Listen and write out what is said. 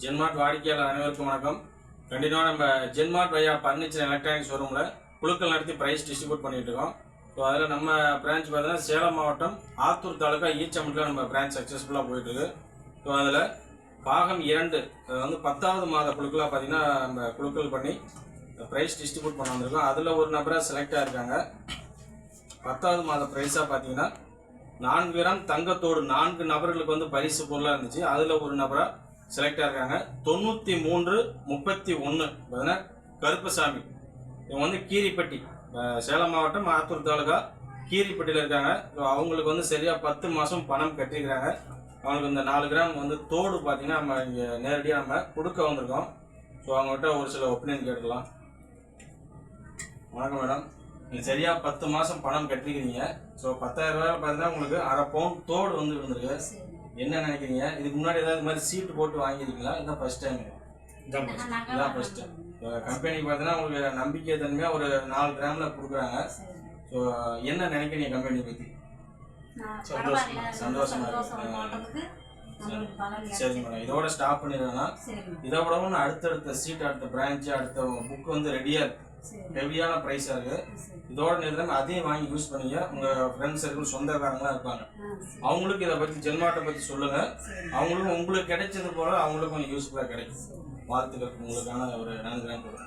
ஜென்மார்ட் வாடிக்கையாளர் அனைவருக்கும் வணக்கம். கண்டிப்பாக நம்ம ஜென்மார்ட் வையா பர்னிச்சர் எலக்ட்ரானிக் ஷோரூமில் குழுக்கள் நடத்தி ப்ரைஸ் டிஸ்ட்ரிபியூட் பண்ணிட்டு இருக்கோம். ஸோ அதில் நம்ம பிரான்ச் பார்த்தீங்கன்னா சேலம் மாவட்டம் ஆத்தூர் தாலுக்கா ஈச்சமட்டில் நம்ம பிரான்ச் சக்ஸஸ்ஃபுல்லாக போயிட்டுருக்கு. ஸோ அதில் பாகம் 2 வந்து 10வது மாத குழுக்களாக பார்த்தீங்கன்னா நம்ம குழுக்கள் பண்ணி ப்ரைஸ் டிஸ்ட்ரிபியூட் பண்ண வந்திருக்கோம். அதில் ஒரு நபராக செலக்ட் ஆகிருக்காங்க. 10வது மாத ப்ரைஸாக பார்த்தீங்கன்னா 4 கிராம் தங்கத்தோடு 4 நபர்களுக்கு வந்து பரிசு பொருளாக இருந்துச்சு. அதில் ஒரு நபராக செலக்ட் ஆகிருக்காங்க. 9331 பார்த்தீங்கன்னா கருப்பசாமி. இவங்க வந்து கீரிப்பட்டி, சேலம் மாவட்டம் ஆத்தூர் தாலுகா கீரிப்பட்டியில் இருக்காங்க. ஸோ அவங்களுக்கு வந்து சரியாக 10 மாதம் பணம் கட்டியிருக்கிறாங்க. அவங்களுக்கு இந்த 4 கிராம் வந்து தோடு பார்த்தீங்கன்னா நம்ம இங்கே நேரடியாக நம்ம கொடுக்க வந்திருக்கோம். ஸோ அவங்ககிட்ட ஒரு சில ஒப்பீனியன் கேட்டுக்கலாம். வணக்கம் மேடம், நீங்கள் சரியாக 10 மாதம் பணம் கட்டிருக்கிறீங்க. ஸோ 10,000 ரூபாய் பார்த்தீங்கன்னா உங்களுக்கு அரை பவுன் தோடு வந்து இருந்திருக்கு. என்ன நினைக்கிறீங்க? இதுக்கு முன்னாடி ஏதாவது மாதிரி சீட்டு போட்டு வாங்கியிருக்கீங்களா? இதான் ஃபர்ஸ்ட் டைம்? இதான் ஃபர்ஸ்ட் டைம். கம்பெனிக்கு பார்த்தீங்கன்னா உங்களுக்கு நம்பிக்கை தன்மையாக ஒரு 4 கிராமில் கொடுக்குறாங்க. ஸோ என்ன நினைக்கிறீங்க கம்பெனி பற்றி? சந்தோஷமா இருக்கு. சரிங்க மேடம், இதோட ஸ்டாப் பண்ணிடுவேன்னா இதை விடவும் அடுத்தடுத்த சீட், அடுத்த பிரான்ச்சு, அடுத்த புக் வந்து ரெடியாக இருக்கு. ஹெவியான ப்ரைஸாக இருக்குது. இதோட நிறுத்தம் அதையும் வாங்கி யூஸ் பண்ணிங்க. உங்கள் ஃப்ரெண்ட்ஸ் சர்க்கிள் சொந்தக்காரங்களாம் இருப்பாங்க, அவங்களுக்கு இதை பற்றி ஜென்மார்ட்டை பற்றி சொல்லுங்கள். அவங்களுக்கும் உங்களுக்கு கிடைச்சது போல் அவங்களுக்கும் யூஸ்ஃபுல்லாக கிடைக்கும். வாழ்த்துக்கள். உங்களுக்கான ஒரு 4 கிராம் கொடுங்க.